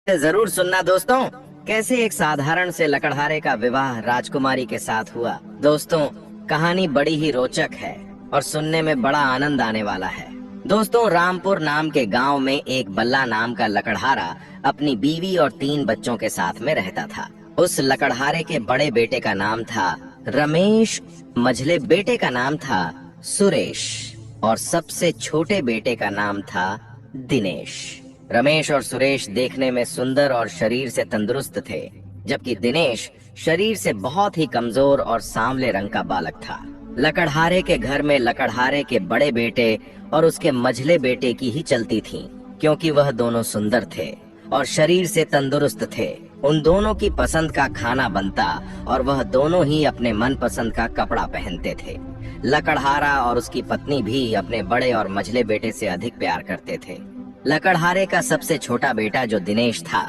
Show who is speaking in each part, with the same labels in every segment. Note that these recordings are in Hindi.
Speaker 1: जरूर सुनना दोस्तों, कैसे एक साधारण से लकड़हारे का विवाह राजकुमारी के साथ हुआ। दोस्तों, कहानी बड़ी ही रोचक है और सुनने में बड़ा आनंद आने वाला है। दोस्तों, रामपुर नाम के गांव में एक बल्ला नाम का लकड़हारा अपनी बीवी और 3 बच्चों के साथ में रहता था। उस लकड़हारे के बड़े बेटे का नाम था रमेश, मझले बेटे का नाम था सुरेश और सबसे छोटे बेटे का नाम था दिनेश। रमेश और सुरेश देखने में सुंदर और शरीर से तंदुरुस्त थे, जबकि दिनेश शरीर से बहुत ही कमजोर और सांवले रंग का बालक था। लकड़हारे के घर में लकड़हारे के बड़े बेटे और उसके मझले बेटे की ही चलती थी, क्योंकि वह दोनों सुंदर थे और शरीर से तंदुरुस्त थे। उन दोनों की पसंद का खाना बनता और वह दोनों ही अपने मन पसंद का कपड़ा पहनते थे। लकड़हारा और उसकी पत्नी भी अपने बड़े और मझले बेटे से अधिक प्यार करते थे। लकड़हारे का सबसे छोटा बेटा जो दिनेश था,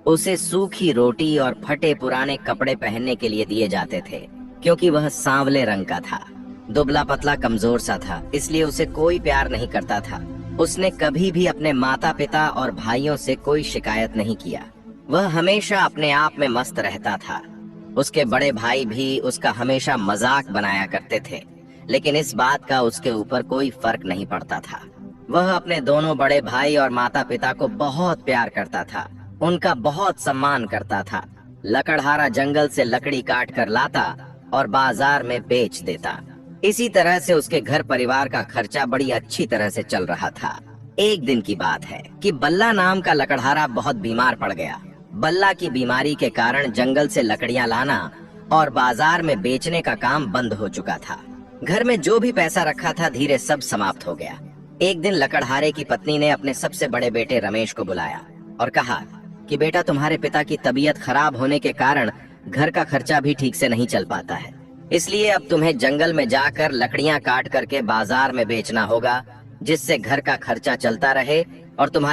Speaker 1: उसे सूखी रोटी और फटे पुराने कपड़े पहनने के लिए दिए जाते थे, क्योंकि वह सांवले रंग का था। दुबला पतला कमजोर सा था, इसलिए उसे कोई प्यार नहीं करता था। उसने कभी भी अपने माता पिता और भाइयों से कोई शिकायत नहीं किया। वह हमेशा अपने आप में मस्त रहता था। उसके बड़े भाई भी उसका हमेशा मजाक बनाया करते थे, लेकिन इस बात का उसके ऊपर कोई फर्क नहीं पड़ता था। वह अपने दोनों बड़े भाई और माता पिता को बहुत प्यार करता था, उनका बहुत सम्मान करता था। लकड़हारा जंगल से लकड़ी काट कर लाता और बाजार में बेच देता। इसी तरह से उसके घर परिवार का खर्चा बड़ी अच्छी तरह से चल रहा था। एक दिन की बात है कि बल्ला नाम का लकड़हारा बहुत बीमार पड़ गया। बल्ला की बीमारी के कारण जंगल से लकड़ियां लाना और बाजार में बेचने का काम बंद हो चुका था। घर में जो भी पैसा रखा था धीरे सब समाप्त हो गया। एक दिन लकड़हारे की पत्नी ने अपने सबसे बड़े बेटे रमेश को बुलाया और कहा कि बेटा, तुम्हारे पिता की तबीयत खराब होने के कारण घर का खर्चा भी ठीक से नहीं चल पाता है, इसलिए अब तुम्हें जंगल में जाकर लकड़ियां काट करके बाजार में बेचना होगा, जिससे घर का खर्चा चलता रहे और तुम्हारे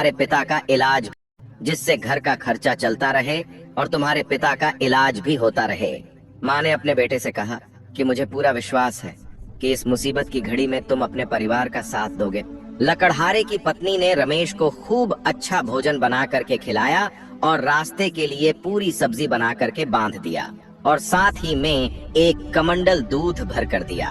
Speaker 1: पिता का इलाज भी होता रहे। माँ ने अपने बेटे से कहा कि मुझे पूरा विश्वास है कि इस मुसीबत की घड़ी में तुम अपने परिवार का साथ दोगे। लकड़हारे की पत्नी ने रमेश को खूब अच्छा भोजन बना करके खिलाया और रास्ते के लिए पूरी सब्जी बना करके बांध दिया और साथ ही में एक कमंडल दूध भर कर दिया।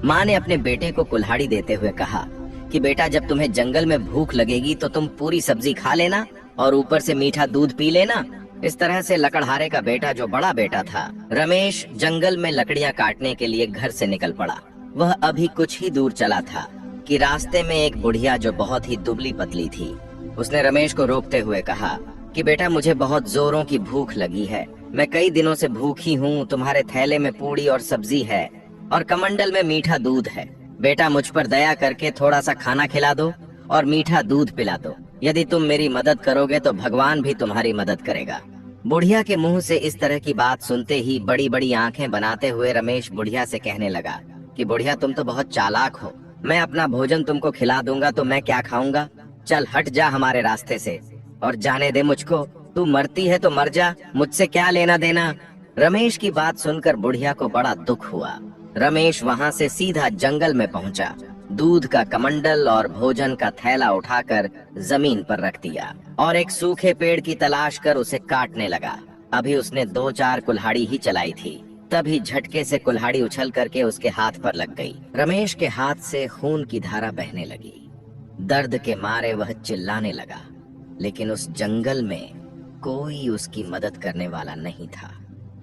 Speaker 1: माँ ने अपने बेटे को कुल्हाड़ी देते हुए कहा कि बेटा, जब तुम्हें जंगल में भूख लगेगी तो तुम पूरी सब्जी खा लेना और ऊपर से मीठा दूध पी लेना। इस तरह से लकड़हारे का बेटा, जो बड़ा बेटा था रमेश, जंगल में लकड़ियां काटने के लिए घर से निकल पड़ा। वह अभी कुछ ही दूर चला था कि रास्ते में एक बुढ़िया जो बहुत ही दुबली पतली थी, उसने रमेश को रोकते हुए कहा कि बेटा, मुझे बहुत जोरों की भूख लगी है। मैं कई दिनों से भूखी हूँ। तुम्हारे थैले में पूड़ी और सब्जी है और कमंडल में मीठा दूध है। बेटा, मुझ पर दया करके थोड़ा सा खाना खिला दो और मीठा दूध पिला दो। यदि तुम मेरी मदद करोगे तो भगवान भी तुम्हारी मदद करेगा। बुढ़िया के मुंह से इस तरह की बात सुनते ही बड़ी बड़ी आंखें बनाते हुए रमेश बुढ़िया से कहने लगा कि बुढ़िया, तुम तो बहुत चालाक हो। मैं अपना भोजन तुमको खिला दूंगा तो मैं क्या खाऊंगा? चल हट जा हमारे रास्ते से और जाने दे मुझको। तू मरती है तो मर जा, मुझसे क्या लेना देना। रमेश की बात सुनकर बुढ़िया को बड़ा दुख हुआ। रमेश वहाँ से सीधा जंगल में पहुँचा, दूध का कमंडल और भोजन का थैला उठाकर जमीन पर रख दिया और एक सूखे पेड़ की तलाश कर उसे काटने लगा। अभी उसने 2-4 कुल्हाड़ी ही चलाई थी, तभी झटके से कुल्हाड़ी उछल करके उसके हाथ पर लग गई। रमेश के हाथ से खून की धारा बहने लगी। दर्द के मारे वह चिल्लाने लगा, लेकिन उस जंगल में कोई उसकी मदद करने वाला नहीं था।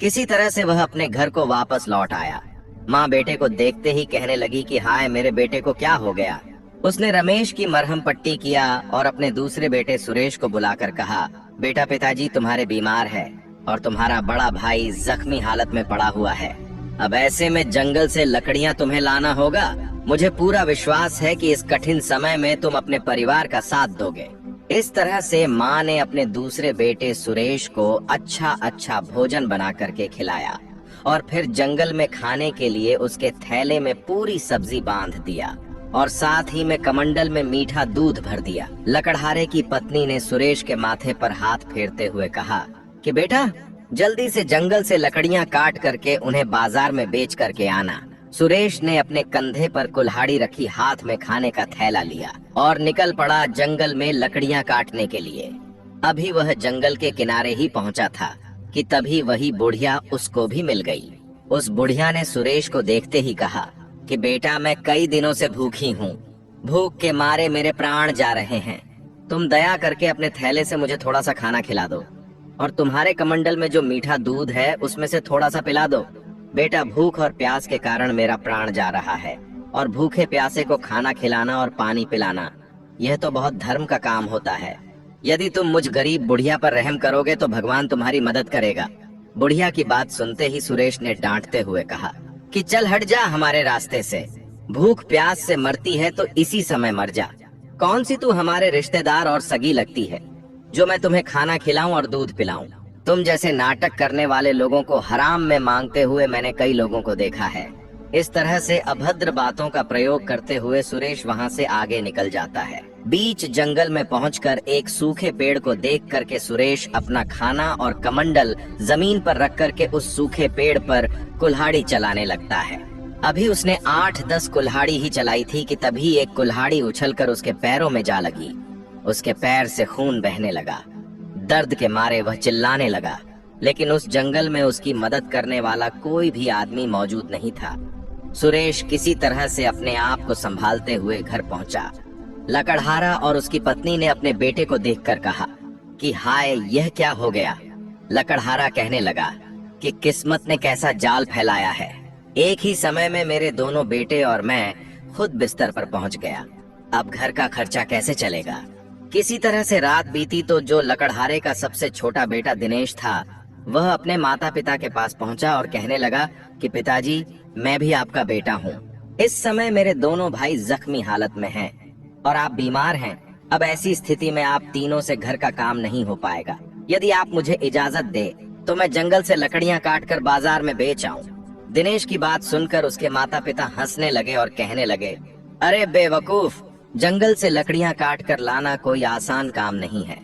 Speaker 1: किसी तरह से वह अपने घर को वापस लौट आया। माँ बेटे को देखते ही कहने लगी कि हाय, मेरे बेटे को क्या हो गया। उसने रमेश की मरहम पट्टी किया और अपने दूसरे बेटे सुरेश को बुलाकर कहा, बेटा, पिताजी तुम्हारे बीमार है और तुम्हारा बड़ा भाई जख्मी हालत में पड़ा हुआ है। अब ऐसे में जंगल से लकड़ियां तुम्हें लाना होगा। मुझे पूरा विश्वास है कि इस कठिन समय में तुम अपने परिवार का साथ दोगे। इस तरह से माँ ने अपने दूसरे बेटे सुरेश को अच्छा अच्छा भोजन बना करके खिलाया और फिर जंगल में खाने के लिए उसके थैले में पूरी सब्जी बांध दिया और साथ ही में कमंडल में मीठा दूध भर दिया। लकड़हारे की पत्नी ने सुरेश के माथे पर हाथ फेरते हुए कहा कि बेटा, जल्दी से जंगल से लकड़ियां काट करके उन्हें बाजार में बेच करके आना। सुरेश ने अपने कंधे पर कुल्हाड़ी रखी हाथ में खाने का थैला लिया और निकल पड़ा जंगल में लकड़ियां काटने के लिए। अभी वह जंगल के किनारे ही पहुंचा था कि तभी वही बुढ़िया उसको भी मिल गई। उस बुढ़िया ने सुरेश को देखते ही कहा कि बेटा, मैं कई दिनों से भूखी हूँ, भूख के मारे मेरे प्राण जा रहे हैं। तुम दया करके अपने थैले से मुझे थोड़ा सा खाना खिला दो, और तुम्हारे कमंडल में जो मीठा दूध है उसमें से थोड़ा सा पिला दो। बेटा, भूख और प्यास के कारण मेरा प्राण जा रहा है, और भूखे प्यासे को खाना खिलाना और पानी पिलाना, यह तो बहुत धर्म का काम होता है। यदि तुम मुझ गरीब बुढ़िया पर रहम करोगे तो भगवान तुम्हारी मदद करेगा। बुढ़िया की बात सुनते ही सुरेश ने डांटते हुए कहा कि चल हट जा हमारे रास्ते से, भूख प्यास से मरती है तो इसी समय मर जा। कौन सी तू हमारे रिश्तेदार और सगी लगती है जो मैं तुम्हें खाना खिलाऊं और दूध पिलाऊं? तुम जैसे नाटक करने वाले लोगों को हराम में मांगते हुए मैंने कई लोगों को देखा है। इस तरह से अभद्र बातों का प्रयोग करते हुए सुरेश वहां से आगे निकल जाता है। बीच जंगल में पहुंचकर एक सूखे पेड़ को देख करके सुरेश अपना खाना और कमंडल जमीन पर रख करके उस सूखे पेड़ पर कुल्हाड़ी चलाने लगता है। अभी उसने 8-10 कुल्हाड़ी ही चलाई थी कि तभी एक कुल्हाड़ी उछलकर उसके पैरों में जा लगी। उसके पैर से खून बहने लगा। दर्द के मारे वह चिल्लाने लगा, लेकिन उस जंगल में उसकी मदद करने वाला कोई भी आदमी मौजूद नहीं था। सुरेश किसी तरह से अपने आप को संभालते हुए घर पहुंचा। लकड़हारा और उसकी पत्नी ने अपने बेटे को देखकर कहा कि हाय, यह क्या हो गया? लकड़हारा कहने लगा कि किस्मत ने कैसा जाल फैलाया है। एक ही समय में मेरे दोनों बेटे और मैं खुद बिस्तर पर पहुंच गया। अब घर का खर्चा कैसे चलेगा? किसी तरह से रात बीती तो जो लकड़हारे का सबसे छोटा बेटा दिनेश था, वह अपने माता पिता के पास पहुंचा और कहने लगा कि पिताजी, मैं भी आपका बेटा हूँ। इस समय मेरे दोनों भाई जख्मी हालत में हैं और आप बीमार हैं। अब ऐसी स्थिति में आप तीनों से घर का काम नहीं हो पाएगा। यदि आप मुझे इजाजत दे तो मैं जंगल से लकड़ियां काटकर बाजार में बेच आऊं। दिनेश की बात सुनकर उसके माता पिता हंसने लगे और कहने लगे, अरे बेवकूफ, जंगल से लकड़ियां काट कर लाना कोई आसान काम नहीं है।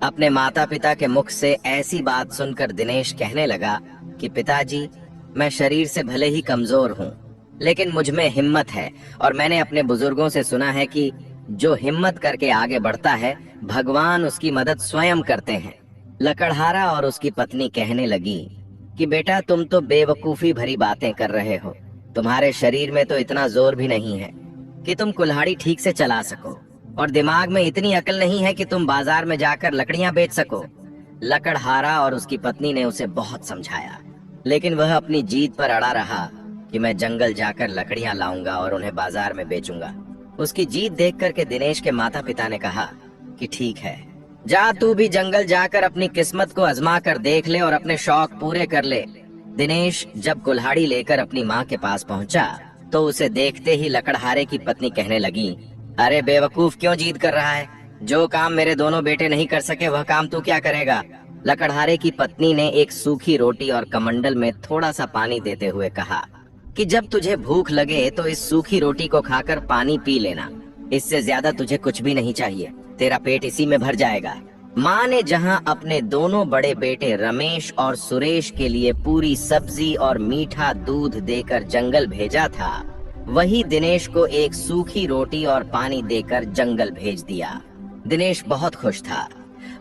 Speaker 1: अपने माता पिता के मुख से ऐसी बात सुनकर दिनेश कहने लगा कि पिताजी, मैं शरीर से भले ही कमजोर हूँ, लेकिन मुझ में हिम्मत है, और मैंने अपने बुजुर्गों से सुना है कि जो हिम्मत करके आगे बढ़ता है, भगवान उसकी मदद स्वयं करते हैं। लकड़हारा और उसकी पत्नी कहने लगी कि बेटा, तुम तो बेवकूफी भरी बातें कर रहे हो। तुम्हारे शरीर में तो इतना जोर भी नहीं है कि तुम कुल्हाड़ी ठीक से चला सको, और दिमाग में इतनी अकल नहीं है कि तुम बाजार में जाकर लकड़ियां बेच सको। लकड़हारा और उसकी पत्नी ने उसे बहुत समझाया, लेकिन वह अपनी जीत पर अड़ा रहा कि मैं जंगल जाकर लकड़ियां लाऊंगा और उन्हें बाजार में बेचूंगा। उसकी जीत देख करके दिनेश के माता पिता ने कहा कि ठीक है, जा तू भी जंगल जाकर अपनी किस्मत को आजमा कर देख ले और अपने शौक पूरे कर ले। दिनेश जब कुल्हाड़ी लेकर अपनी माँ के पास पहुंचा तो उसे देखते ही लकड़हारे की पत्नी कहने लगी, अरे बेवकूफ, क्यों जिद कर रहा है? जो काम मेरे दोनों बेटे नहीं कर सके वह काम तू क्या करेगा? लकड़हारे की पत्नी ने एक सूखी रोटी और कमंडल में थोड़ा सा पानी देते हुए कहा कि जब तुझे भूख लगे तो इस सूखी रोटी को खाकर पानी पी लेना, इससे ज्यादा तुझे कुछ भी नहीं चाहिए, तेरा पेट इसी में भर जाएगा। माँ ने जहाँ अपने दोनों बड़े बेटे रमेश और सुरेश के लिए पूरी सब्जी और मीठा दूध देकर जंगल भेजा था, वही दिनेश को एक सूखी रोटी और पानी देकर जंगल भेज दिया। दिनेश बहुत खुश था।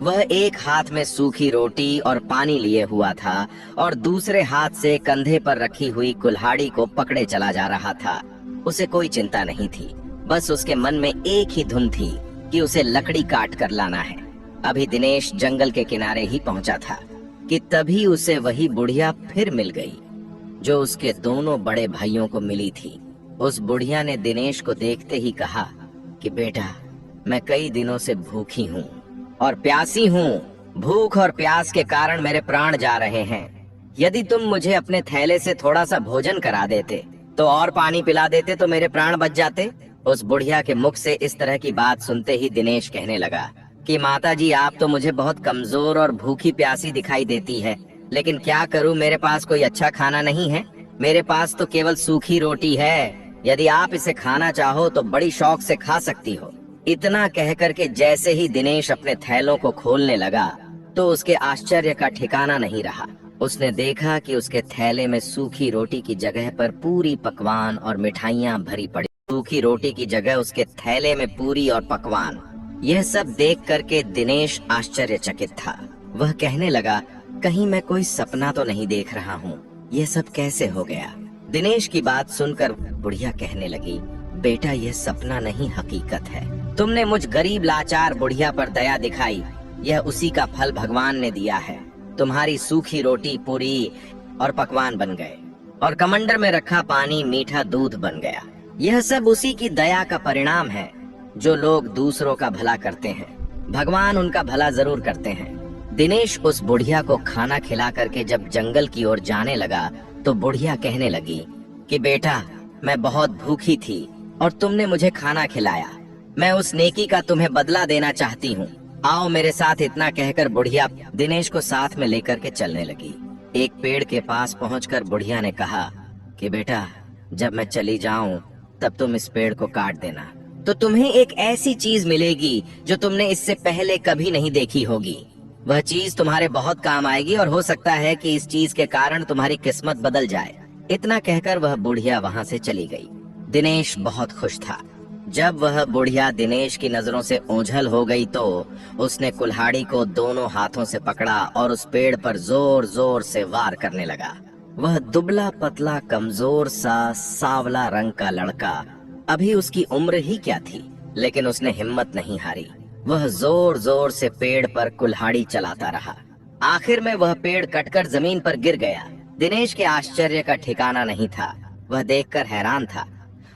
Speaker 1: वह एक हाथ में सूखी रोटी और पानी लिए हुआ था और दूसरे हाथ से कंधे पर रखी हुई कुल्हाड़ी को पकड़े चला जा रहा था। उसे कोई चिंता नहीं थी, बस उसके मन में एक ही धुन थी कि उसे लकड़ी काट कर लाना है। अभी दिनेश जंगल के किनारे ही पहुंचा था कि तभी उसे वही बुढ़िया फिर मिल गई जो उसके दोनों बड़े भाइयों को मिली थी। उस बुढ़िया ने दिनेश को देखते ही कहा कि बेटा, मैं कई दिनों से भूखी हूँ और प्यासी हूँ। भूख और प्यास के कारण मेरे प्राण जा रहे हैं। यदि तुम मुझे अपने थैले से थोड़ा सा भोजन करा देते तो और पानी पिला देते तो मेरे प्राण बच जाते। उस बुढ़िया के मुख से इस तरह की बात सुनते ही दिनेश कहने लगा कि माताजी, आप तो मुझे बहुत कमजोर और भूखी प्यासी दिखाई देती है, लेकिन क्या करूं, मेरे पास कोई अच्छा खाना नहीं है। मेरे पास तो केवल सूखी रोटी है। यदि आप इसे खाना चाहो तो बड़ी शौक से खा सकती हो। इतना कह करके जैसे ही दिनेश अपने थैलों को खोलने लगा तो उसके आश्चर्य का ठिकाना नहीं रहा। उसने देखा कि उसके थैले में सूखी रोटी की जगह पर पूरी पकवान और मिठाइयाँ भरी पड़ी। सूखी रोटी की जगह उसके थैले में पूरी और पकवान यह सब देख करके दिनेश आश्चर्यचकित था। वह कहने लगा, कहीं मैं कोई सपना तो नहीं देख रहा हूँ, यह सब कैसे हो गया। दिनेश की बात सुनकर बुढ़िया कहने लगी, बेटा यह सपना नहीं हकीकत है। तुमने मुझ गरीब लाचार बुढ़िया पर दया दिखाई, यह उसी का फल भगवान ने दिया है। तुम्हारी सूखी रोटी पूरी और पकवान बन गए और कमंडर में रखा पानी मीठा दूध बन गया। यह सब उसी की दया का परिणाम है। जो लोग दूसरों का भला करते हैं, भगवान उनका भला जरूर करते हैं। दिनेश उस बुढ़िया को खाना खिला करके जब जंगल की ओर जाने लगा तो बुढ़िया कहने लगी कि बेटा मैं बहुत भूखी थी और तुमने मुझे खाना खिलाया, मैं उस नेकी का तुम्हें बदला देना चाहती हूँ, आओ मेरे साथ। इतना कहकर बुढ़िया दिनेश को साथ में लेकर के चलने लगी। एक पेड़ के पास पहुंचकर बुढ़िया ने कहा कि बेटा जब मैं चली जाऊं तब तुम इस पेड़ को काट देना, तो तुम्हें एक ऐसी चीज मिलेगी जो तुमने इससे पहले कभी नहीं देखी होगी। वह चीज तुम्हारे बहुत काम आएगी और हो सकता है कि इस चीज के कारण तुम्हारी किस्मत बदल जाए। इतना कहकर वह बुढ़िया वहां से चली गई। दिनेश बहुत खुश था। जब वह बुढ़िया दिनेश की नजरों से ओझल हो गई तो उसने कुल्हाड़ी को दोनों हाथों से पकड़ा और उस पेड़ पर जोर जोर से वार करने लगा। वह दुबला पतला कमजोर सा सांवला रंग का लड़का, अभी उसकी उम्र ही क्या थी, लेकिन उसने हिम्मत नहीं हारी। वह जोर जोर से पेड़ पर कुल्हाड़ी चलाता रहा। आखिर में वह पेड़ कटकर जमीन पर गिर गया। दिनेश के आश्चर्य का ठिकाना नहीं था। वह देखकर हैरान था।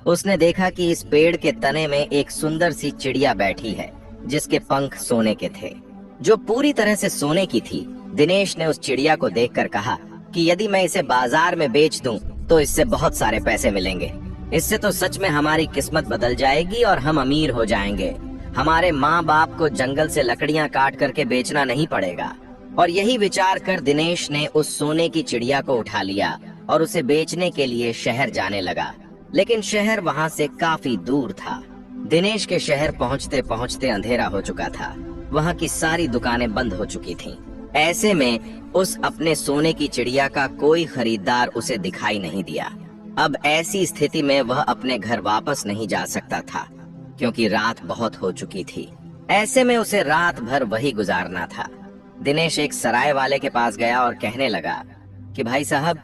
Speaker 1: उसने देखा कि इस पेड़ के तने में एक सुंदर सी चिड़िया बैठी है जिसके पंख सोने के थे, जो पूरी तरह से सोने की थी। दिनेश ने उस चिड़िया को देखकर कहा कि यदि मैं इसे बाजार में बेच दूं तो इससे बहुत सारे पैसे मिलेंगे। इससे तो सच में हमारी किस्मत बदल जाएगी और हम अमीर हो जाएंगे। हमारे माँ बाप को जंगल से लकड़ियाँ काट करके बेचना नहीं पड़ेगा। और यही विचार कर दिनेश ने उस सोने की चिड़िया को उठा लिया और उसे बेचने के लिए शहर जाने लगा। लेकिन शहर वहाँ से काफी दूर था। दिनेश के शहर पहुँचते पहुँचते अंधेरा हो चुका था। वहाँ की सारी दुकानें बंद हो चुकी थीं। ऐसे में उस अपने सोने की चिड़िया का कोई खरीदार उसे दिखाई नहीं दिया। अब ऐसी स्थिति में वह अपने घर वापस नहीं जा सकता था क्योंकि रात बहुत हो चुकी थी। ऐसे में उसे रात भर वही गुजारना था। दिनेश एक सराय वाले के पास गया और कहने लगा कि भाई साहब,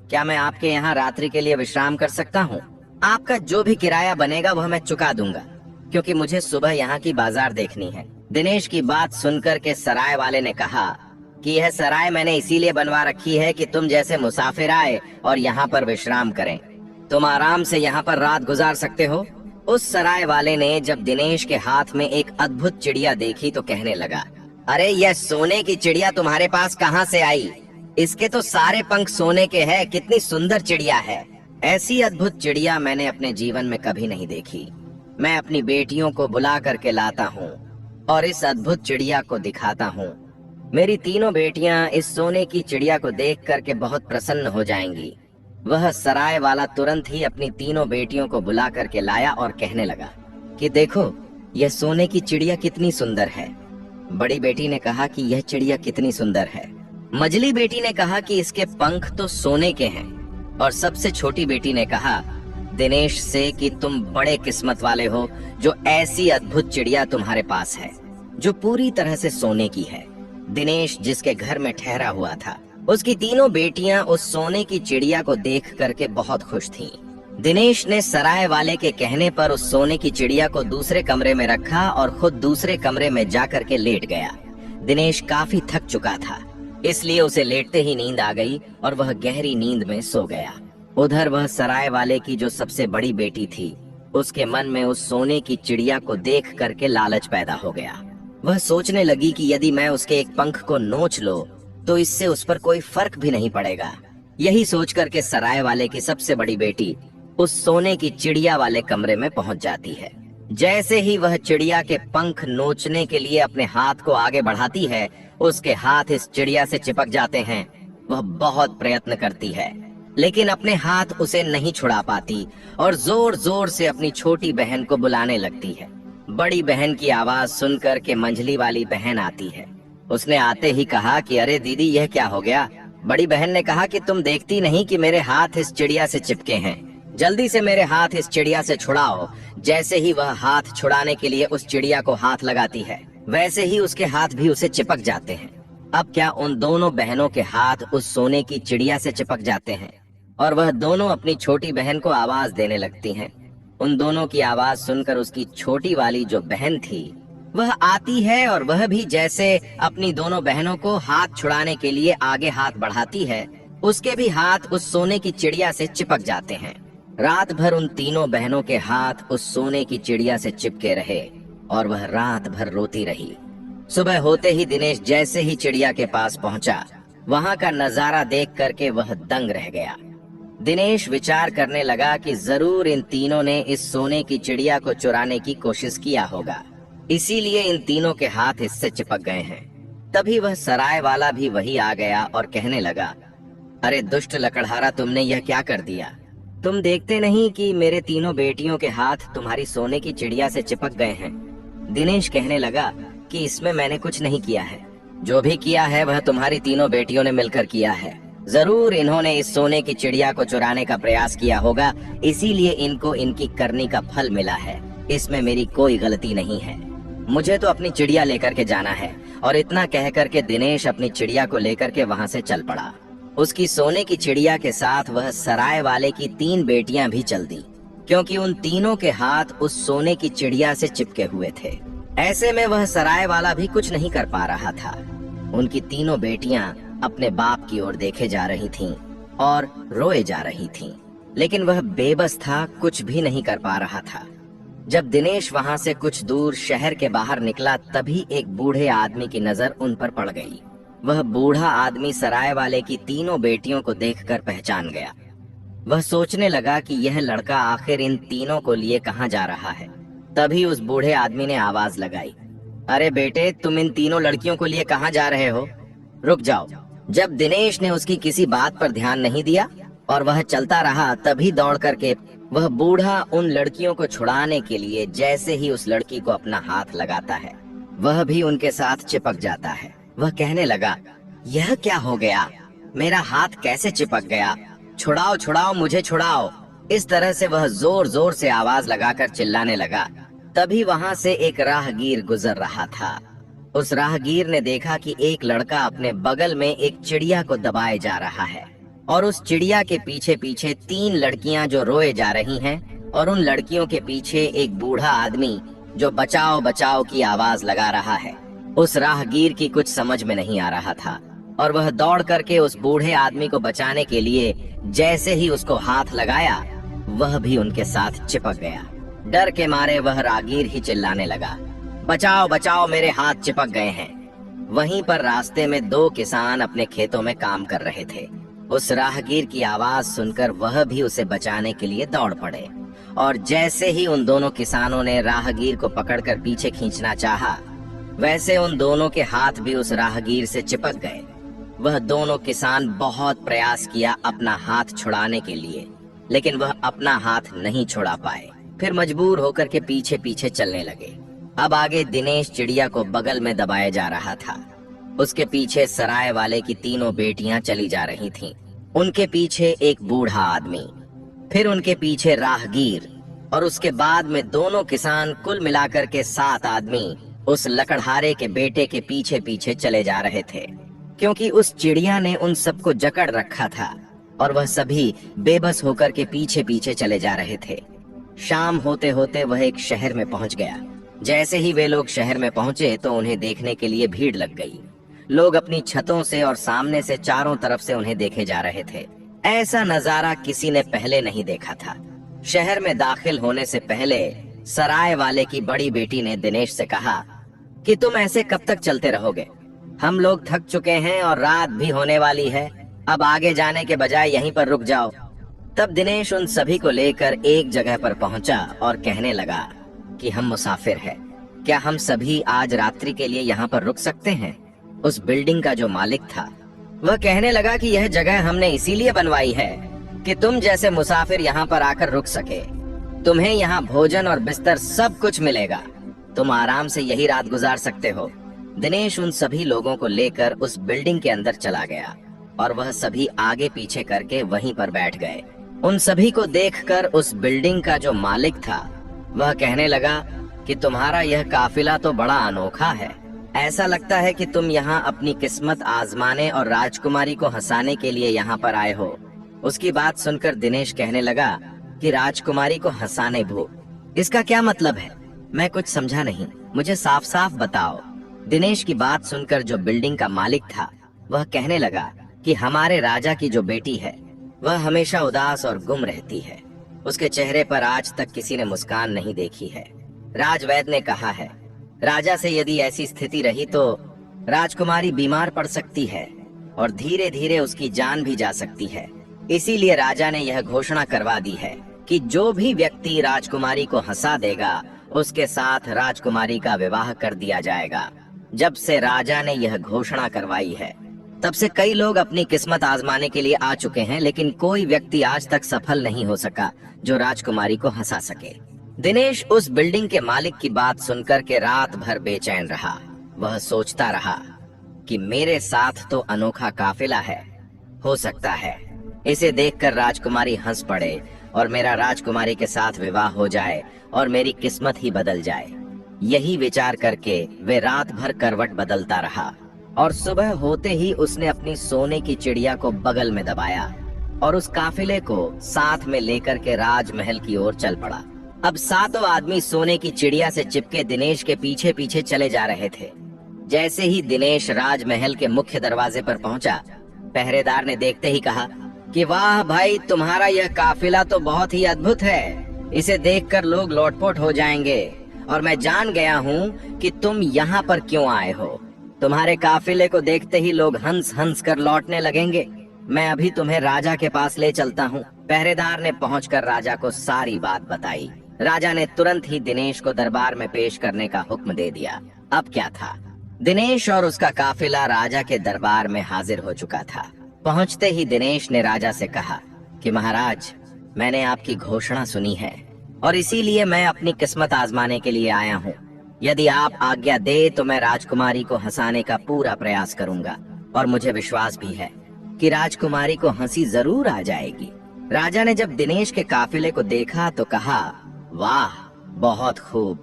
Speaker 1: क्या मैं आपके यहाँ रात्रि के लिए विश्राम कर सकता हूँ? आपका जो भी किराया बनेगा वह मैं चुका दूंगा, क्योंकि मुझे सुबह यहाँ की बाजार देखनी है। दिनेश की बात सुनकर के सराय वाले ने कहा कि यह सराय मैंने इसीलिए बनवा रखी है कि तुम जैसे मुसाफिर आए और यहाँ पर विश्राम करें। तुम आराम से यहाँ पर रात गुजार सकते हो। उस सराय वाले ने जब दिनेश के हाथ में एक अद्भुत चिड़िया देखी तो कहने लगा, अरे यह सोने की चिड़िया तुम्हारे पास कहाँ से आई? इसके तो सारे पंख सोने के हैं। कितनी सुंदर चिड़िया है। ऐसी अद्भुत चिड़िया मैंने अपने जीवन में कभी नहीं देखी। मैं अपनी बेटियों को बुला करके लाता हूँ और इस अद्भुत चिड़िया को दिखाता हूँ। मेरी तीनों बेटियां इस सोने की चिड़िया को देख करके बहुत प्रसन्न हो जाएंगी। वह सराय वाला तुरंत ही अपनी तीनों बेटियों को बुला करके लाया और कहने लगा कि देखो यह सोने की चिड़िया कितनी सुंदर है। बड़ी बेटी ने कहा कि यह चिड़िया कितनी सुंदर है। मझली बेटी ने कहा कि इसके पंख तो सोने के हैं। और सबसे छोटी बेटी ने कहा दिनेश से कि तुम बड़े किस्मत वाले हो जो ऐसी अद्भुत चिड़िया तुम्हारे पास है जो पूरी तरह से सोने की है। दिनेश जिसके घर में ठहरा हुआ था, उसकी तीनों बेटियां उस सोने की चिड़िया को देख करके बहुत खुश थीं। दिनेश ने सराय वाले के कहने पर उस सोने की चिड़िया को दूसरे कमरे में रखा और खुद दूसरे कमरे में जाकर के लेट गया। दिनेश काफी थक चुका था, इसलिए उसे लेटते ही नींद आ गई और वह गहरी नींद में सो गया। उधर वह सराय वाले की जो सबसे बड़ी बेटी थी, उसके मन में उस सोने की चिड़िया को देख करके लालच पैदा हो गया। वह सोचने लगी कि यदि मैं उसके एक पंख को नोच लो तो इससे उस पर कोई फर्क भी नहीं पड़ेगा। यही सोच करके सराय वाले की सबसे बड़ी बेटी उस सोने की चिड़िया वाले कमरे में पहुंच जाती है। जैसे ही वह चिड़िया के पंख नोचने के लिए अपने हाथ को आगे बढ़ाती है, उसके हाथ इस चिड़िया से चिपक जाते हैं। वह बहुत प्रयत्न करती है लेकिन अपने हाथ उसे नहीं छुड़ा पाती और जोर जोर से अपनी छोटी बहन को बुलाने लगती है। बड़ी बहन की आवाज सुनकर के मंझली वाली बहन आती है। उसने आते ही कहा कि अरे दीदी, यह क्या हो गया? बड़ी बहन ने कहा कि तुम देखती नहीं कि मेरे हाथ इस चिड़िया से चिपके हैं? जल्दी से मेरे हाथ इस चिड़िया से छुड़ाओ, जैसे ही वह हाथ छुड़ाने के लिए उस चिड़िया को हाथ लगाती है, वैसे ही उसके हाथ भी उसे चिपक जाते हैं। अब क्या उन दोनों बहनों के हाथ उस सोने की चिड़िया से चिपक जाते हैं और वह दोनों अपनी छोटी बहन को आवाज देने लगती हैं। उन दोनों की आवाज सुनकर उसकी छोटी वाली जो बहन थी वह आती है और वह भी जैसे अपनी दोनों बहनों को हाथ छुड़ाने के लिए आगे हाथ बढ़ाती है, उसके भी हाथ उस सोने की चिड़िया से चिपक जाते हैं। रात भर उन तीनों बहनों के हाथ उस सोने की चिड़िया से चिपके रहे और वह रात भर रोती रही। सुबह होते ही दिनेश जैसे ही चिड़िया के पास पहुंचा, वहां का नजारा देख करके वह दंग रह गया। दिनेश विचार करने लगा कि जरूर इन तीनों ने इस सोने की चिड़िया को चुराने की कोशिश किया होगा, इसीलिए इन तीनों के हाथ इससे चिपक गए हैं। तभी वह सराय वाला भी वही आ गया और कहने लगा, अरे दुष्ट लकड़हारा, तुमने यह क्या कर दिया? तुम देखते नहीं कि मेरे तीनों बेटियों के हाथ तुम्हारी सोने की चिड़िया से चिपक गए हैं। दिनेश कहने लगा कि इसमें मैंने कुछ नहीं किया है, जो भी किया है वह तुम्हारी तीनों बेटियों ने मिलकर किया है। जरूर इन्होंने इस सोने की चिड़िया को चुराने का प्रयास किया होगा, इसीलिए इनको इनकी करनी का फल मिला है। इसमें मेरी कोई गलती नहीं है। मुझे तो अपनी चिड़िया लेकर के जाना है। और इतना कह करके दिनेश अपनी चिड़िया को लेकर के वहाँ से चल पड़ा। उसकी सोने की चिड़िया के साथ वह सराय वाले की 3 बेटियां भी चल दी, क्योंकि उन तीनों के हाथ उस सोने की चिड़िया से चिपके हुए थे। ऐसे में वह सराय वाला भी कुछ नहीं कर पा रहा था। उनकी तीनों बेटियां अपने बाप की ओर देखे जा रही थीं और रोए जा रही थीं, लेकिन वह बेबस था, कुछ भी नहीं कर पा रहा था। जब दिनेश वहां से कुछ दूर शहर के बाहर निकला, तभी एक बूढ़े आदमी की नजर उन पर पड़ गई। वह बूढ़ा आदमी सराय वाले की तीनों बेटियों को देखकर पहचान गया। वह सोचने लगा कि यह लड़का आखिर इन तीनों को लिए कहाँ जा रहा है। तभी उस बूढ़े आदमी ने आवाज लगाई, अरे बेटे, तुम इन तीनों लड़कियों को लिए कहाँ जा रहे हो? रुक जाओ। जब दिनेश ने उसकी किसी बात पर ध्यान नहीं दिया और वह चलता रहा, तभी दौड़ करके वह बूढ़ा उन लड़कियों को छुड़ाने के लिए जैसे ही उस लड़की को अपना हाथ लगाता है, वह भी उनके साथ चिपक जाता है। वह कहने लगा, यह क्या हो गया? मेरा हाथ कैसे चिपक गया? छुड़ाओ छुड़ाओ, मुझे छुड़ाओ। इस तरह से वह जोर जोर से आवाज लगाकर चिल्लाने लगा। तभी वहां से एक राहगीर गुजर रहा था। उस राहगीर ने देखा कि एक लड़का अपने बगल में एक चिड़िया को दबाए जा रहा है और उस चिड़िया के पीछे पीछे 3 लड़कियां जो रोए जा रही हैं और उन लड़कियों के पीछे एक बूढ़ा आदमी जो बचाओ बचाओ की आवाज लगा रहा है। उस राहगीर की कुछ समझ में नहीं आ रहा था और वह दौड़ करके उस बूढ़े आदमी को बचाने के लिए जैसे ही उसको हाथ लगाया, वह भी उनके साथ चिपक गया। डर के मारे वह राहगीर ही चिल्लाने लगा, बचाओ बचाओ, मेरे हाथ चिपक गए हैं। वहीं पर रास्ते में 2 किसान अपने खेतों में काम कर रहे थे। उस राहगीर की आवाज सुनकर वह भी उसे बचाने के लिए दौड़ पड़े और जैसे ही उन दोनों किसानों ने राहगीर को पकड़कर पीछे खींचना चाहा, वैसे उन दोनों के हाथ भी उस राहगीर से चिपक गए। वह दोनों किसान बहुत प्रयास किया अपना हाथ छुड़ाने के लिए, लेकिन वह अपना हाथ नहीं छुड़ा पाए। फिर मजबूर होकर के पीछे पीछे चलने लगे। अब आगे दिनेश चिड़िया को बगल में दबाए जा रहा था। उसके पीछे सराय वाले की 3 बेटियां चली जा रही थीं। उनके पीछे एक बूढ़ा आदमी, फिर उनके पीछे राहगीर और उसके बाद में दोनों किसान, कुल मिलाकर के 7 आदमी उस लकड़हारे के बेटे के पीछे पीछे चले जा रहे थे, क्योंकि उस चिड़िया ने उन सबको जकड़ रखा था और वह सभी बेबस होकर के पीछे पीछे चले जा रहे थे। शाम होते होते वह एक शहर में पहुंच गया। जैसे ही वे लोग शहर में पहुंचे तो उन्हें देखने के लिए भीड़ लग गई। लोग अपनी छतों से और सामने से चारों तरफ से उन्हें देखे जा रहे थे। ऐसा नजारा किसी ने पहले नहीं देखा था। शहर में दाखिल होने से पहले सराय वाले की बड़ी बेटी ने दिनेश से कहा कि तुम ऐसे कब तक चलते रहोगे? हम लोग थक चुके हैं और रात भी होने वाली है। अब आगे जाने के बजाय यहीं पर रुक जाओ। तब दिनेश उन सभी को लेकर एक जगह पर पहुंचा और कहने लगा कि हम मुसाफिर हैं, क्या हम सभी आज रात्रि के लिए यहाँ पर रुक सकते हैं? उस बिल्डिंग का जो मालिक था वह कहने लगा कि यह जगह हमने इसीलिए बनवाई है कि तुम जैसे मुसाफिर यहाँ पर आकर रुक सके। तुम्हें यहाँ भोजन और बिस्तर सब कुछ मिलेगा। तुम आराम से यही रात गुजार सकते हो। दिनेश उन सभी लोगों को लेकर उस बिल्डिंग के अंदर चला गया और वह सभी आगे पीछे करके वहीं पर बैठ गए। उन सभी को देखकर उस बिल्डिंग का जो मालिक था वह कहने लगा कि तुम्हारा यह काफिला तो बड़ा अनोखा है। ऐसा लगता है कि तुम यहाँ अपनी किस्मत आजमाने और राजकुमारी को हंसाने के लिए यहाँ पर आए हो। उसकी बात सुनकर दिनेश कहने लगा कि राजकुमारी को हंसाने भो, इसका क्या मतलब है? मैं कुछ समझा नहीं, मुझे साफ साफ बताओ। दिनेश की बात सुनकर जो बिल्डिंग का मालिक था वह कहने लगा कि हमारे राजा की जो बेटी है वह हमेशा उदास और गुम रहती है। उसके चेहरे पर आज तक किसी ने मुस्कान नहीं देखी है। राजवैद्य ने कहा है, राजा से यदि ऐसी स्थिति रही तो राजकुमारी बीमार पड़ सकती है और धीरे धीरे उसकी जान भी जा सकती है। इसीलिए राजा ने यह घोषणा करवा दी है कि जो भी व्यक्ति राजकुमारी को हंसा देगा उसके साथ राजकुमारी का विवाह कर दिया जाएगा। जब से राजा ने यह घोषणा करवाई है तब से कई लोग अपनी किस्मत आजमाने के लिए आ चुके हैं, लेकिन कोई व्यक्ति आज तक सफल नहीं हो सका जो राजकुमारी को हंसा सके। दिनेश उस बिल्डिंग के मालिक की बात सुनकर के रात भर बेचैन रहा। वह सोचता रहा कि मेरे साथ तो अनोखा काफिला है, हो सकता है इसे देखकर राजकुमारी हंस पड़े और मेरा राजकुमारी के साथ विवाह हो जाए और मेरी किस्मत ही बदल जाए। यही विचार करके वे रात भर करवट बदलता रहा और सुबह होते ही उसने अपनी सोने की चिड़िया को बगल में दबाया और उस काफिले को साथ में लेकर के राजमहल की ओर चल पड़ा। अब सातों आदमी सोने की चिड़िया से चिपके दिनेश के पीछे पीछे चले जा रहे थे। जैसे ही दिनेश राजमहल के मुख्य दरवाजे पर पहुंचा, पहरेदार ने देखते ही कहा कि वाह भाई, तुम्हारा यह काफिला तो बहुत ही अद्भुत है। इसे देखकर लोग लोटपोट हो जाएंगे और मैं जान गया हूँ कि तुम यहाँ पर क्यों आए हो। तुम्हारे काफिले को देखते ही लोग हंस हंस कर लौटने लगेंगे। मैं अभी तुम्हें राजा के पास ले चलता हूँ। पहरेदार ने पहुंचकर राजा को सारी बात बताई। राजा ने तुरंत ही दिनेश को दरबार में पेश करने का हुक्म दे दिया। अब क्या था, दिनेश और उसका काफिला राजा के दरबार में हाजिर हो चुका था। पहुंचते ही दिनेश ने राजा से कहा कि महाराज, मैंने आपकी घोषणा सुनी है और इसीलिए मैं अपनी किस्मत आजमाने के लिए आया हूँ। यदि आप आज्ञा दे तो मैं राजकुमारी को हंसाने का पूरा प्रयास करूंगा और मुझे विश्वास भी है कि राजकुमारी को हंसी जरूर आ जाएगी। राजा ने जब दिनेश के काफिले को देखा तो कहा, वाह, बहुत खूब,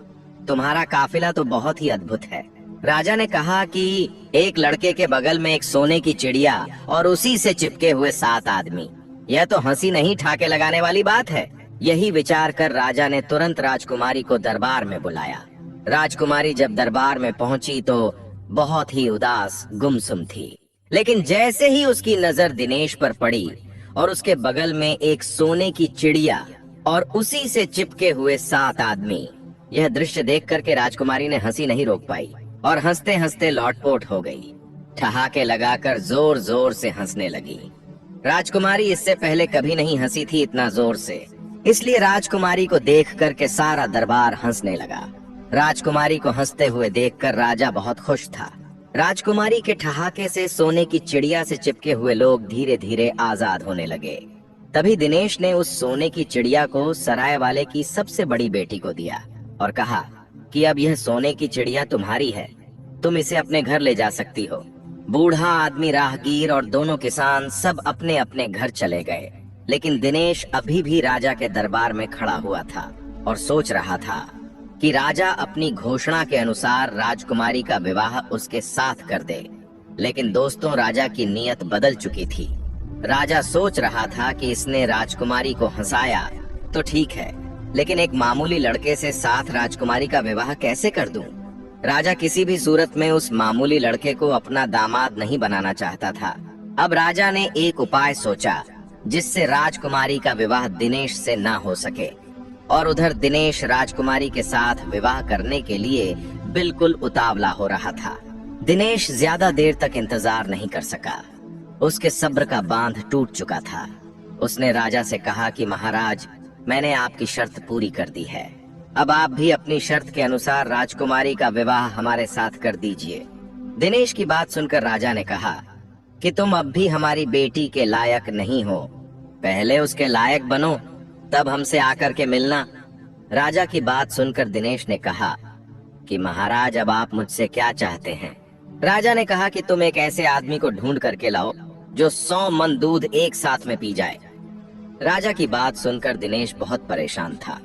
Speaker 1: तुम्हारा काफिला तो बहुत ही अद्भुत है। राजा ने कहा कि एक लड़के के बगल में एक सोने की चिड़िया और उसी से चिपके हुए 7 आदमी, यह तो हंसी नहीं ठाके लगाने वाली बात है। यही विचार कर राजा ने तुरंत राजकुमारी को दरबार में बुलाया। राजकुमारी जब दरबार में पहुंची तो बहुत ही उदास गुमसुम थी, लेकिन जैसे ही उसकी नजर दिनेश पर पड़ी और उसके बगल में एक सोने की चिड़िया और उसी से चिपके हुए 7 आदमी, यह दृश्य देख करके राजकुमारी ने हंसी नहीं रोक पाई और हंसते हंसते लौटपोट हो गई। ठहाके लगाकर जोर जोर से हंसने लगी। राजकुमारी इससे पहले कभी नहीं हंसी थी इतना जोर से, इसलिए राजकुमारी को देख करके सारा दरबार हंसने लगा। राजकुमारी को हंसते हुए देखकर राजा बहुत खुश था। राजकुमारी के ठहाके से सोने की चिड़िया से चिपके हुए लोग धीरे धीरे आजाद होने लगे। तभी दिनेश ने उस सोने की चिड़िया को सराय वाले की सबसे बड़ी बेटी को दिया और कहा कि अब यह सोने की चिड़िया तुम्हारी है, तुम इसे अपने घर ले जा सकती हो। बूढ़ा आदमी, राहगीर और दोनों किसान सब अपने अपने घर चले गए, लेकिन दिनेश अभी भी राजा के दरबार में खड़ा हुआ था और सोच रहा था कि राजा अपनी घोषणा के अनुसार राजकुमारी का विवाह उसके साथ कर दे। लेकिन दोस्तों, राजा की नीयत बदल चुकी थी। राजा सोच रहा था कि इसने राजकुमारी को हंसाया तो ठीक है, लेकिन एक मामूली लड़के से साथ राजकुमारी का विवाह कैसे कर दूं? राजा किसी भी सूरत में उस मामूली लड़के को अपना दामाद नहीं बनाना चाहता था। अब राजा ने एक उपाय सोचा जिससे राजकुमारी का विवाह दिनेश से ना हो सके, और उधर दिनेश राजकुमारी के साथ विवाह करने के लिए बिल्कुल उतावला हो रहा था। दिनेश ज्यादा देर तक इंतजार नहीं कर सका, उसके सब्र का बांध टूट चुका था। उसने राजा से कहा कि महाराज, मैंने आपकी शर्त पूरी कर दी है, अब आप भी अपनी शर्त के अनुसार राजकुमारी का विवाह हमारे साथ कर दीजिए। दिनेश की बात सुनकर राजा ने कहा कि तुम अब भी हमारी बेटी के लायक नहीं हो, पहले उसके लायक बनो तब हमसे आकर के मिलना। राजा की बात सुनकर दिनेश ने कहा कि महाराज, अब आप मुझसे क्या चाहते हैं? राजा ने कहा कि तुम एक ऐसे आदमी को ढूंढ करके लाओ जो 100 मन दूध एक साथ में पी जाए। राजा की बात सुनकर दिनेश बहुत परेशान था।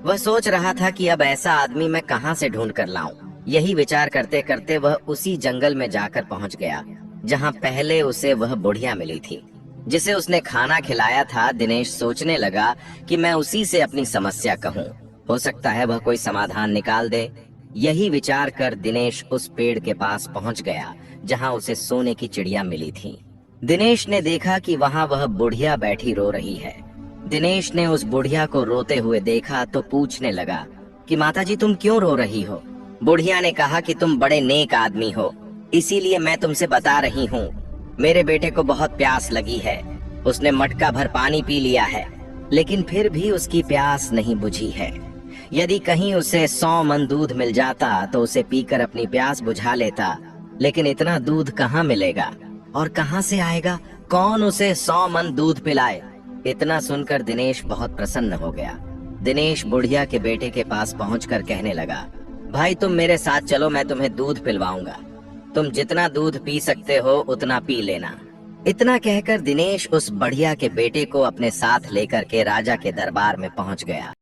Speaker 1: वह सोच रहा था कि अब ऐसा आदमी मैं कहां से ढूंढ कर लाऊं। यही विचार करते करते वह उसी जंगल में जाकर पहुंच गया जहां पहले उसे वह बुढ़िया मिली थी जिसे उसने खाना खिलाया था। दिनेश सोचने लगा कि मैं उसी से अपनी समस्या कहूं, हो सकता है वह कोई समाधान निकाल दे। यही विचार कर दिनेश उस पेड़ के पास पहुंच गया जहां उसे सोने की चिड़िया मिली थी। दिनेश ने देखा कि वहां वह बुढ़िया बैठी रो रही है। दिनेश ने उस बुढ़िया को रोते हुए देखा तो पूछने लगा कि माताजी तुम क्यों रो रही हो। बुढ़िया ने कहा कि तुम बड़े नेक आदमी हो, इसीलिए मैं तुमसे बता रही हूँ। मेरे बेटे को बहुत प्यास लगी है, उसने मटका भर पानी पी लिया है, लेकिन फिर भी उसकी प्यास नहीं बुझी है। यदि कहीं उसे 100 मन दूध मिल जाता तो उसे पीकर अपनी प्यास बुझा लेता, लेकिन इतना दूध कहाँ मिलेगा और कहाँ से आएगा? कौन उसे 100 मन दूध पिलाए? इतना सुनकर दिनेश बहुत प्रसन्न हो गया। दिनेश बुढ़िया के बेटे के पास पहुंचकर कहने लगा, भाई तुम मेरे साथ चलो, मैं तुम्हें दूध पिलवाऊंगा। तुम जितना दूध पी सकते हो उतना पी लेना। इतना कहकर दिनेश उस बढ़िया के बेटे को अपने साथ लेकर के राजा के दरबार में पहुंच गया।